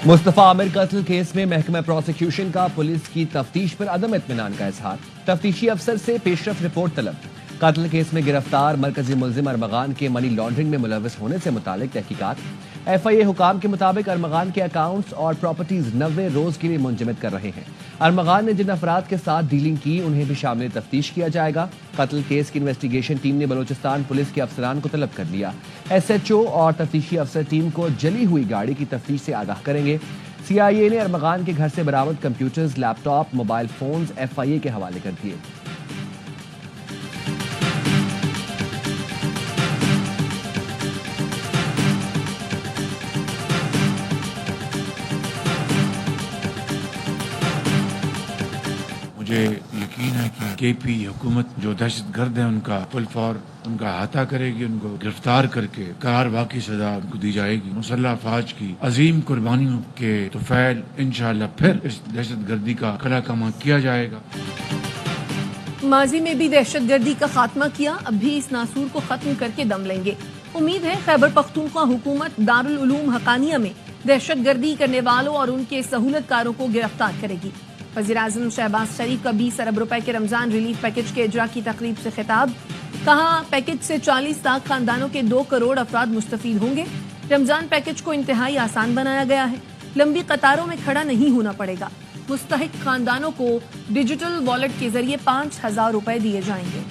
मुस्तफा आमिर कत्ल केस में महकमा प्रोसिक्यूशन का पुलिस की तफ्तीश पर अदम इत्मीनान का इजहार। तफ्तीशी अफसर से पेशरफ रिपोर्ट तलब। कत्ल केस में गिरफ्तार मरकजी मुलजिम अरमगान के मनी लॉन्ड्रिंग में मुलव्वस होने से मुतालिक तहकीकात। FIA हुकाम के मुताबिक अरमगान के अकाउंट्स और प्रॉपर्टीज 90 रोज के लिए मुंजमद कर रहे हैं। अरमगान ने जिन अफराद के साथ डीलिंग की उन्हें भी शामिल तफ्तीश किया जाएगा। कत्ल केस की इन्वेस्टिगेशन टीम ने बलोचिस्तान पुलिस के अफसरान को तलब कर लिया। SHO और तफ्तीशी अफसर टीम को जली हुई गाड़ी की तफ्तीश से आगाह करेंगे। CIA ने अरमगान के घर से बरामद computers, laptop, mobile phones FIA के हवाले कर दिए। मुझे यकीन है कि KP हुकूमत जो दहशतगर्द है उनका पुलफौर उनका अहाता करेगी, उनको गिरफ्तार करके कारवा की सजा उनको दी जाएगी। मुसल्लह अफवाज की अजीम कुर्बानियों के तुफैल इंशाअल्लाह फिर इस दहशतगर्दी का कला कमा किया जाएगा। माजी में भी दहशतगर्दी का खात्मा किया, अब भी इस नासूर को खत्म करके दम लेंगे। उम्मीद है खैबर पख्तूनख्वा हुकूमत दारुल उलूम हकानिया में दहशतगर्दी करने वालों और उनके सहूलतकारों को गिरफ्तार करेगी। वज़ीर-ए-आज़म शहबाज शरीफ का 20 अरब रुपए के रमजान रिलीफ पैकेज के इजरा की तकरीब से खिताब। कहा, पैकेज से 40 लाख खानदानों के 2 करोड़ अफराद मुस्तफीद होंगे। रमजान पैकेज को इंतहाई आसान बनाया गया है, लंबी कतारों में खड़ा नहीं होना पड़ेगा। मुस्तहिक खानदानों को डिजिटल वॉलेट के जरिए 5,000 रुपए दिए जाएंगे।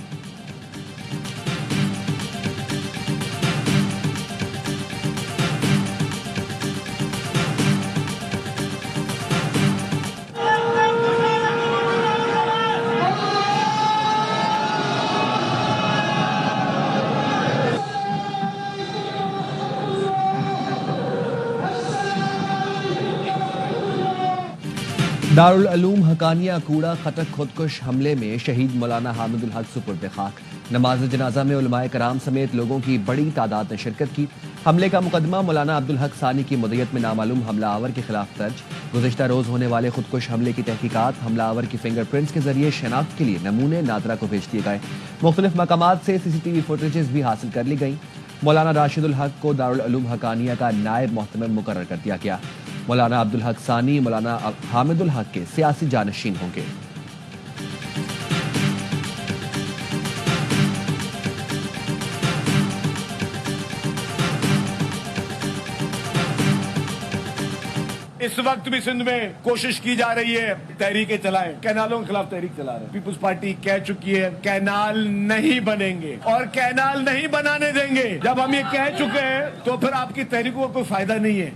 दारुल उलूम हकानिया कूड़ा खटक खुदकुश हमले में शहीद मौलाना हामिदुल हक सुपुर्द खाक। नमाज जनाजा में उलमाए कराम समेत लोगों की बड़ी तादाद ने शिरकत की। हमले का मुकदमा मौलाना अब्दुल हक सानी की मुद्दत में नामालूम हमलावर के खिलाफ दर्ज। गुज़िश्ता रोज होने वाले खुदकुश हमले की तहकीकात, हमलावर की फिंगरप्रिंट्स के जरिए शनाख्त के लिए नमूने नादरा को भेज दिए गए। मुख्तलिफ मकामात से CCTV फुटेजेस भी हासिल कर ली गई। मौलाना राशिदुल हक को दारुल उलूम हकानिया का नायब मोहतमिम मुकर्रर कर दिया गया। मौलाना अब्दुल हक सानी मौलाना हामिदुल हक के सियासी जानशीन होंगे। इस वक्त भी सिंध में कोशिश की जा रही है तहरीकें चलाएं, कैनालों के खिलाफ तहरीक चला रहे हैं। पीपुल्स पार्टी कह चुकी है कैनाल नहीं बनेंगे और कैनाल नहीं बनाने देंगे। जब हम ये कह चुके हैं तो फिर आपकी तहरीकों का कोई फायदा नहीं है।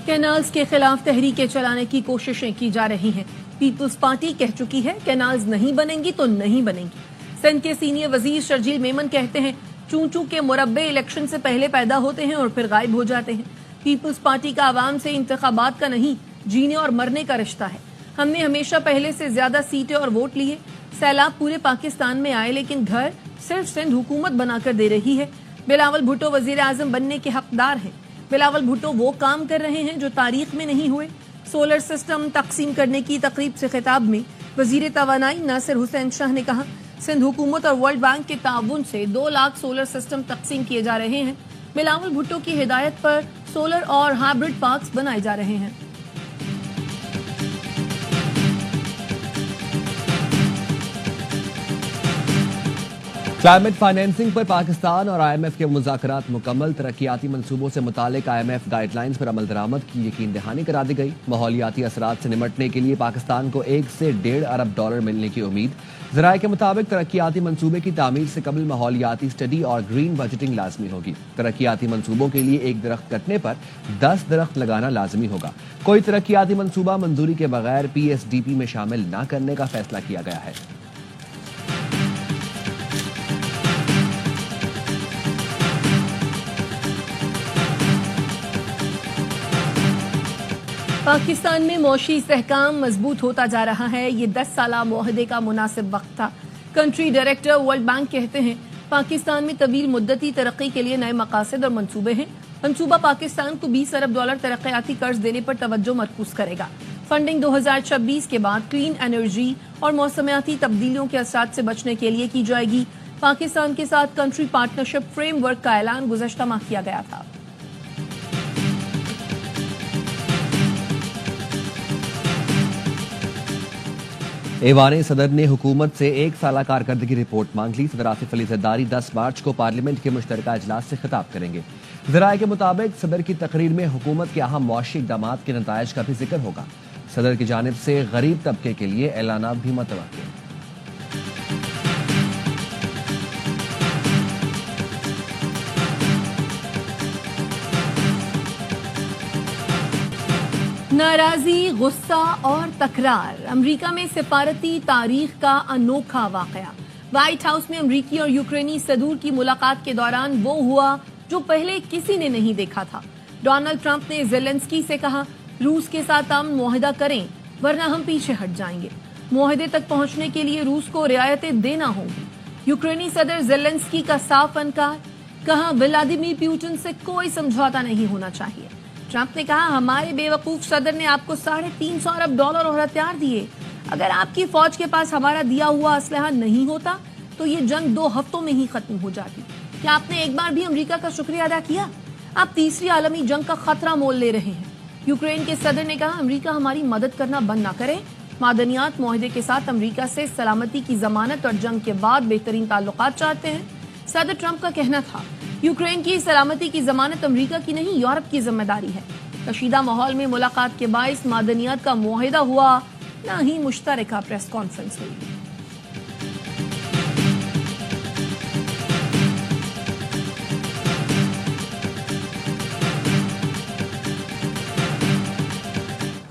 कैनाल्स के खिलाफ तहरीकें चलाने की कोशिशें की जा रही हैं। पीपुल्स पार्टी कह चुकी है कैनाल्स नहीं बनेंगी तो नहीं बनेंगी। सिंध के सीनियर वजीर शर्जील मेमन कहते हैं चूं-चूं के मुरब्बे इलेक्शन से पहले पैदा होते हैं और फिर गायब हो जाते हैं। पीपुल्स पार्टी का आवाम से इंतखाबात का नहीं, जीने और मरने का रिश्ता है। हमने हमेशा पहले से ज्यादा सीटें और वोट लिए। सैलाब पूरे पाकिस्तान में आए लेकिन घर सिर्फ सिंध हुकूमत बनाकर दे रही है। बिलावल भुट्टो वजीर आजम बनने के हकदार हैं। बिलावल भुट्टो वो काम कर रहे हैं जो तारीख में नहीं हुए। सोलर सिस्टम तकसीम करने की तकरीब से खिताब में वजीर तवानाई नासिर हुसैन शाह ने कहा, सिंध हुकूमत और वर्ल्ड बैंक के ताउन से 2 लाख सोलर सिस्टम तकसीम किए जा रहे हैं। बिलावल भुट्टो की हिदायत पर सोलर और हाइब्रिड पार्क्स बनाए जा रहे हैं। क्लाइमेट फाइनेंसिंग पर पाकिस्तान और IMF के मुज़ाकरात मुकम्मल। तरक्याती मंसूबों से मुतालिक IMF गाइडलाइंस पर अमल दरामद की यकीन दहानी करा दी गई। माहौलियाती असरात से निमटने के लिए पाकिस्तान को 1 से $1.5 अरब मिलने की उम्मीद। ज़राए के मुताबिक तरक्याती मंसूबे की तामीर से कबल माहौलियाती स्टडी और ग्रीन बजटिंग लाजमी होगी। तरक्याती मंसूबों के लिए 1 दरख्त कटने पर 10 दरख्त लगाना लाजमी होगा। कोई तरक्याती मंसूबा मंजूरी के बगैर PSDP में शामिल न करने का फैसला किया गया है। पाकिस्तान में मौशी इस्तेहकाम मजबूत होता जा रहा है। ये 10 साला मुआहदे का मुनासिब वक्त था। कंट्री डायरेक्टर वर्ल्ड बैंक कहते हैं पाकिस्तान में तवील मुद्दती तरक्की के लिए नए मकासद और मंसूबे हैं। मंसूबा पाकिस्तान को $20 अरब तरक्याती कर्ज देने पर तवज्जो मरकूज करेगा। फंडिंग 2026 के बाद क्लीन एनर्जी और मौसमियाती तब्दीलियों के असरात से बचने के लिए की जाएगी। पाकिस्तान के साथ कंट्री पार्टनरशिप फ्रेमवर्क का ऐलान गुज़श्ता माह किया गया था। ایوان صدر نے حکومت سے 1 سالہ کارکردگی رپورٹ مانگ لی. صدر آصف علی زرداری 10 مارچ کو پارلیمنٹ کے مشترکہ اجلاس سے خطاب کریں گے. ذرائع کے مطابق صدر کی تقریر میں حکومت کے اہم معاشی اقدامات کے نتائج کا بھی ذکر ہوگا. صدر کی جانب سے غریب طبقے کے لیے اعلانات بھی متوقع. ناراضی، غصہ اور تکرار، امریکہ میں سفارتی تاریخ کا انوکھا واقعہ. وائٹ ہاؤس میں امریکی اور یوکرینی صدور کی ملاقات کے دوران وہ ہوا جو پہلے کسی نے نہیں دیکھا تھا. ڈونلڈ ٹرمپ نے زیلنسکی سے کہا روس کے ساتھ امن معاہدہ کریں ورنہ ہم پیچھے ہٹ جائیں گے. معاہدے تک پہنچنے کے لیے روس کو رعایتیں دینا ہوں گی. یوکرینی صدر زیلنسکی کا صاف انکار، کہا ولادیمیر پیوٹن سے کوئی سمجھوتا نہیں ہونا چاہیے. ٹرمپ نے کہا ہمارے بے وقوف صدر نے آپ کو $350 ارب اور ہتھیار دیے. اگر آپ کی فوج کے پاس ہمارا دیا ہوا اسلحہ نہیں ہوتا تو یہ جنگ 2 ہفتوں میں ہی ختم ہو جاتی. کیا آپ نے ایک بار بھی امریکہ کا شکریہ ادا کیا؟ آپ تیسری عالمی جنگ کا خطرہ مول لے رہے ہیں. یوکرین کے صدر نے کہا امریکہ ہماری مدد کرنا بند نہ کرے. معدنیات معاہدے کے ساتھ امریکہ سے سلامتی کی ضمانت اور جنگ کے بعد بہترین تعلقات چاہتے ہیں. صدر ٹرمپ کا کہنا تھا یوکرین کی سلامتی کی ضمانت امریکہ کی نہیں یورپ کی ذمہ داری ہے. کشیدہ ماحول میں ملاقات کے باعث معدنیات کا معاہدہ ہوا، نہ ہی مشترکہ پریس کانفرنس ہوئی.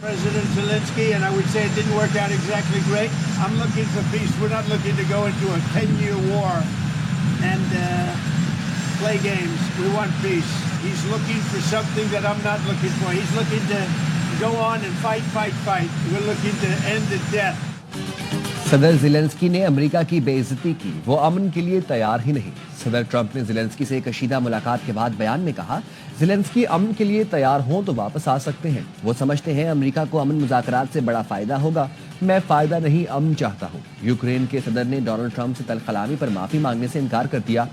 President Zelensky, and I would say it didn't work out exactly great. I'm looking for peace. We're not looking to go into a 10-year war and play games. We want peace. He's looking for something that I'm not looking for. He's looking to go on and fight. We're looking to end the death. صدر Zelensky نے امریکہ کی بے عزتی کی، وہ امن کے لیے تیار ہی نہیں. صدر ٹرمپ نے زیلنسکی سے کشیدہ ملاقات کے بعد بیان میں کہا زیلنسکی امن کے لیے تیار ہوں تو واپس آ سکتے ہیں. وہ سمجھتے ہیں امریکہ کو امن مذاکرات سے بڑا فائدہ ہوگا. میں فائدہ نہیں امن چاہتا ہوں. یوکرین کے صدر نے ڈونلڈ ٹرمپ سے تلخ کلامی پر معافی مانگنے سے انکار کر دیا.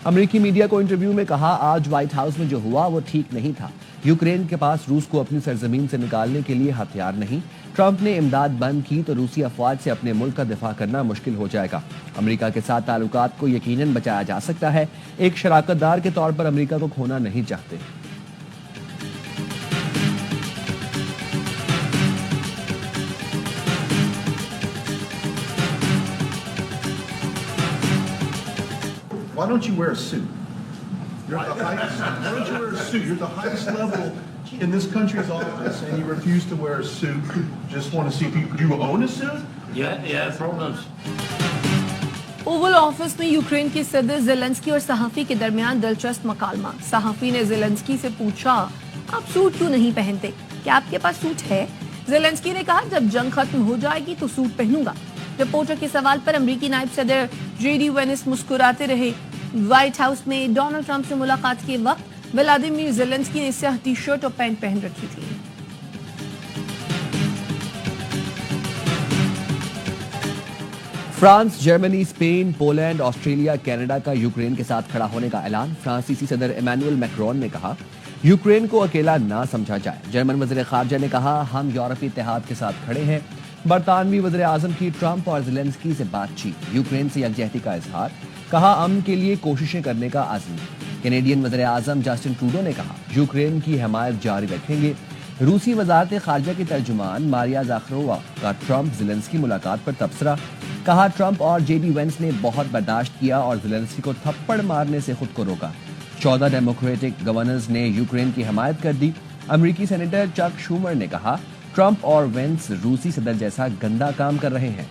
امریکی میڈیا کو انٹرویو میں کہا آج وائٹ ہاؤس میں جو ہوا وہ ٹھیک نہیں تھا. یوکرین کے پاس روس کو اپنی سرزمین سے نکالنے کے لیے ہتھیار نہیں. ٹرمپ نے امداد بند کی تو روسی افواج سے اپنے ملک کا دفاع کرنا مشکل ہو جائے گا. امریکہ کے ساتھ تعلقات کو یقیناً بچایا جا سکتا ہے. ایک شراکت دار کے طور پر امریکہ کو کھونا نہیں چاہتے. Why don't you wear a suit? Why don't you wear a suit? You're the highest level in this country's office, and you refuse to wear a suit. Just want to see if you own a suit? Yeah, problems. Oval office میں Ukraine کے صدر Zelensky اور صحافی کے درمیان دلچسپ مکالمہ. صحافی نے زیلنسکی سے پوچھا آپ سوٹ کیوں نہیں پہنتے؟ کیا آپ کے پاس سوٹ ہے؟ زیلنسکی نے کہا جب جنگ ختم ہو جائے گی تو سوٹ پہنوں گا. رپورٹر کے سوال پر امریکی نائب صدر JD وینس مسکراتے رہے. وائٹ ہاؤس میں ڈونلڈ ٹرمپ سے ملاقات کے وقت ولادیمیر زیلنسکی نے سیاہ ٹی شرٹ اور پینٹ پہن رکھی تھی. France, Germany, Spain, Poland, Australia, Canada کا یوکرین کے ساتھ کھڑا ہونے کا اعلان. فرانسیسی صدر ایمانوئل میکرون نے کہا یوکرین کو اکیلا نہ سمجھا جائے. جرمن وزیر خارجہ نے کہا ہم یورپی اتحاد کے ساتھ کھڑے ہیں. برطانوی وزیر اعظم کی ٹرمپ اور زیلنسکی سے بات چیت. یوکرین سے یکجہتی کا اظہار. کہا امن کے لیے کوششیں کرنے کا عزم. کینیڈین وزیر اعظم جسٹن ٹروڈو نے کہا یوکرین کی حمایت جاری رکھیں گے. روسی وزارت خارجہ کی ترجمان ماریا زاخرووا کا ٹرمپ زیلنسکی ملاقات پر تبصرہ. کہا ٹرمپ اور JD وینس نے بہت برداشت کیا اور زیلنسکی کو تھپڑ مارنے سے خود کو روکا. 14 ڈیموکریٹک گورنرز نے یوکرین کی حمایت کر دی. امریکی سینیٹر چک شومر نے کہا ٹرمپ اور وینس روسی صدر جیسا گندا کام کر رہے ہیں.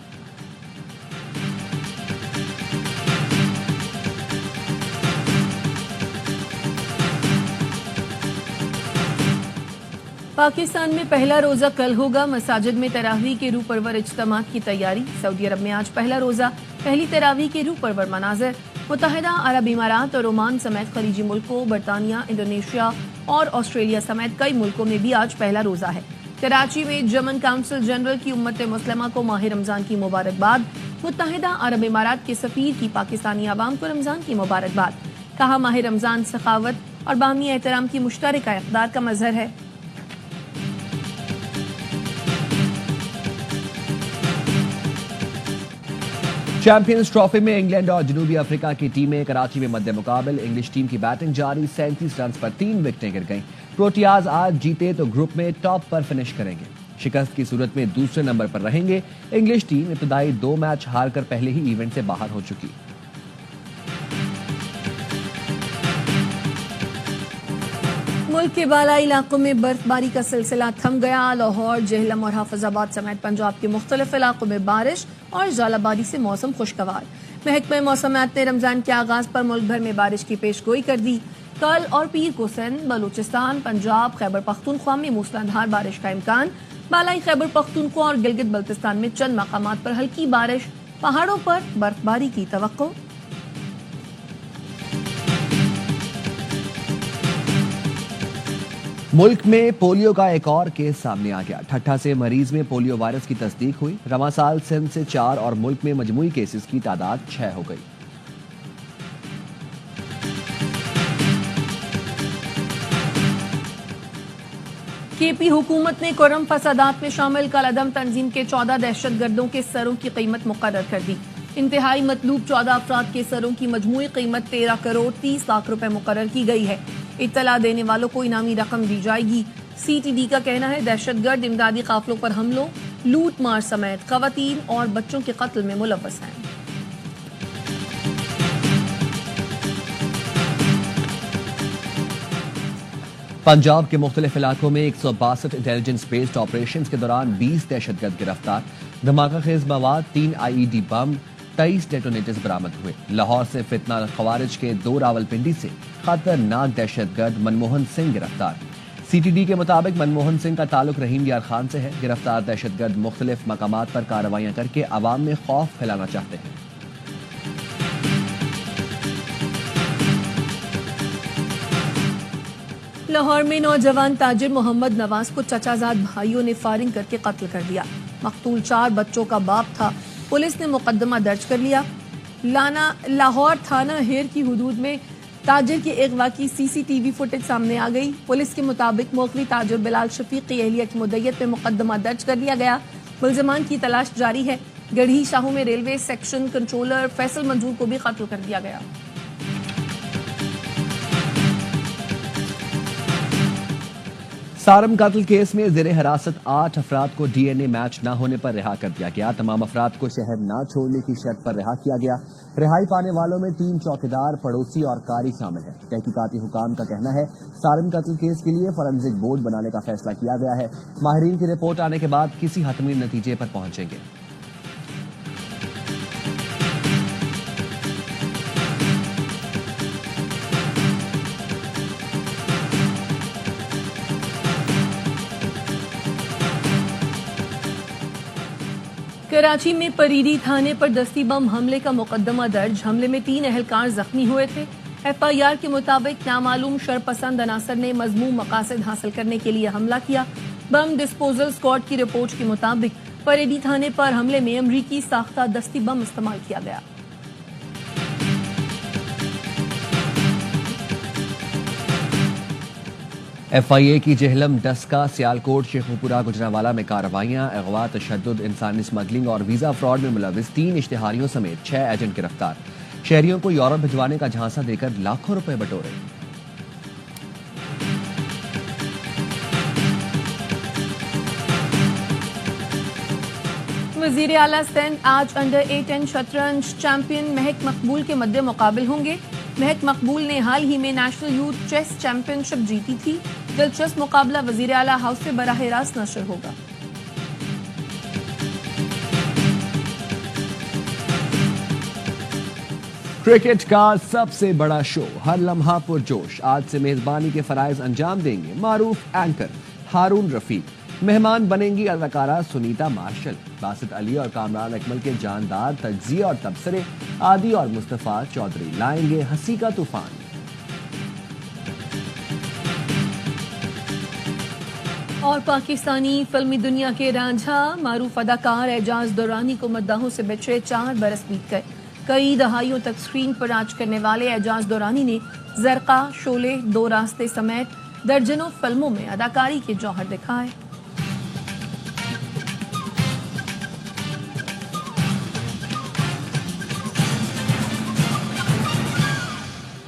پاکستان میں پہلا روزہ کل ہوگا. مساجد میں تراویح کے روح پرور اجتماعات کی تیاری. سعودی عرب میں آج پہلا روزہ، پہلی تراویح کے روح پرور مناظر. متحدہ عرب امارات اور عمان سمیت خلیجی ملکوں، برطانیہ، انڈونیشیا اور آسٹریلیا سمیت کئی ملکوں میں بھی آج پہلا روزہ ہے. کراچی میں جرمن کونسل جنرل کی امت مسلمہ کو ماہ رمضان کی مبارکباد. متحدہ عرب امارات کے سفیر کی پاکستانی عوام کو رمضان کی مبارکباد. کہا ماہ رمضان سخاوت اور باہمی احترام کی مشترکہ اقدار کا مظہر ہے. चैंपियंस ट्रॉफी में इंग्लैंड और जनूबी अफ्रीका की टीमें कराची में मध्य मुकाबल। इंग्लिश टीम की बैटिंग जारी, 37 रन पर 3 विकेटें गिर गईं। प्रोटियाज आज जीते तो ग्रुप में टॉप पर फिनिश करेंगे। शिकस्त की सूरत में दूसरे नंबर पर रहेंगे। इंग्लिश टीम इब्तदाई 2 मैच हारकर पहले ही इवेंट से बाहर हो चुकी। मुल्क के बालाई इलाकों में बर्फबारी का सिलसिला थम गया। लाहौर, जेहलम और हाफिजाबाद समेत पंजाब के मुख्तलिफ इलाकों में बारिश और जालाबारी से मौसम खुशगवार। महकमे मौसमियात ने रमजान के आगाज पर मुल्क भर में बारिश की पेशगोई कर दी। कल और पीर को सिंध, बलूचिस्तान, पंजाब, खैबर पख्तूनख्वा में मूसलाधार बारिश का इम्कान। बालाई खैबर पख्तूनख्वा और गिलगित बल्तिस्तान में चंद मकामात पर हल्की बारिश, पहाड़ों पर बर्फबारी की तवक्को। मुल्क में पोलियो का एक और केस सामने आ गया। ठट्ठा से मरीज में पोलियो वायरस की तस्दीक हुई। रवां साल सिंध से 4 और मुल्क में मजमूई केसेस की तादाद 6 हो गई। केपी हुकूमत ने कुर्रम फसादात में शामिल कलअदम तंजीम के 14 दहशतगर्दों के सरों की कीमत मुकर्रर कर दी। इंतहाई मतलूब 14 अफराद के सरों की मजमूई कीमत 13 करोड़ 30 लाख रुपए मुकर्रर की गई है। इत्तला देने वालों को इनामी रकम दी जाएगी। CTD का कहना है दहशतगर्द इमदादी काफिलों पर हमलों, लूट मार समेत खवातीन और बच्चों के कत्ल में मुलव्वस हैं। पंजाब के मुख्तलिफ इलाकों में 162 इंटेलिजेंस बेस्ड ऑपरेशन के दौरान 20 दहशतगर्द गिरफ्तार। धमाका खेज मवाद, 3 IED बम, 23 डेटोनेटर्स बरामद हुए। लाहौर से फितना खवारिज के 2 रावलपिंडी से खतरनाक दहशतगर्द मनमोहन सिंह गिरफ्तार। CTD के मुताबिक मनमोहन सिंह का ताल्लुक रहीम यार खान से है। गिरफ्तार दहशतगर्द मुख्तलिफ मकामात पर कार्रवाइयां करके आवाम में खौफ फैलाना चाहते हैं। लाहौर में नौजवान ताजिर मोहम्मद नवाज को चचाजाद भाइयों ने फायरिंग करके कत्ल कर दिया। मकतूल 4 बच्चों का बाप था। पुलिस ने मुकदमा दर्ज कर लिया। लाहौर थाना हेर की हुदूद में ताजिर के अगवा की CCTV फुटेज सामने आ गई। पुलिस के मुताबिक मोकली ताजिर बिलाल शफीक की अहलिया की मुद्दत में मुकदमा दर्ज कर लिया गया। मुल्जिमान की तलाश जारी है। गढ़ी शाहू में रेलवे सेक्शन कंट्रोलर फैसल मंजूर को भी कत्ल कर दिया गया। सारम कत्ल केस में जेर हिरासत 8 अफराद को DNA मैच न होने पर रिहा कर दिया गया। तमाम अफराद को शहर न छोड़ने की शर्त पर रिहा किया गया। रिहाई पाने वालों में 3 चौकीदार, पड़ोसी और कारी शामिल है। तहकीकाती हुकाम का कहना है सारम कत्ल केस के लिए फॉरेंसिक बोर्ड बनाने का फैसला किया गया है। माहिरीन की रिपोर्ट आने के बाद किसी हतमी नतीजे पर पहुंचेंगे। कराची में परीरी थाने पर दस्ती बम हमले का मुकदमा दर्ज। हमले में 3 अहलकार जख्मी हुए थे। FIR के मुताबिक नामालूम शरपसंद अनासर ने मजमूम मकासद हासिल करने के लिए हमला किया। बम डिस्पोजल स्क्वाड की रिपोर्ट के मुताबिक परेडी थाने पर हमले में अमरीकी साख्ता दस्ती बम इस्तेमाल किया गया। FIA की जेहलम, डस्का, सियालकोट, शेखुपुरा, गुजरांवाला में कार्रवाइयां। अगवा, तशद्दुद, इंसानी स्मगलिंग और वीजा फ्रॉड में मुलविस 3 इश्तिहारियों समेत 6 एजेंट गिरफ्तार। शहरियों को यूरोप भिजवाने का झांसा देकर लाखों रुपए बटोरे। वजीर आला सिंध आज अंडर 18 शतरंज चैंपियन महक मकबूल के मद्दे मुकाबिल होंगे। महक मकबूल ने हाल ही में नेशनल यूथ चेस चैंपियनशिप जीती थी। दिलचस्प मुकाबला वजीर आला हाउस से बराह रास्त नशर होगा। क्रिकेट का सबसे बड़ा शो, हर लम्हा पुरजोश। आज से मेजबानी के फराइज अंजाम देंगे मारूफ एंकर हारून रफीक। मेहमान बनेंगी अदाकारा सुनीता मार्शल। बासित अली और कामरान अकमल के जानदार तज्जिए और तबसरे आदि और मुस्तफा चौधरी लाएंगे हंसी का तूफान। और पाकिस्तानी फिल्मी दुनिया के रांझा मारूफ अदाकार एजाज दुरानी को मद्दाहों से बिछड़े 4 बरस बीत गए। कई दहाइयों तक स्क्रीन पर राज करने वाले एजाज दुरानी ने जरका, शोले, 2 रास्ते समेत दर्जनों फिल्मों में अदाकारी के जौहर दिखाए।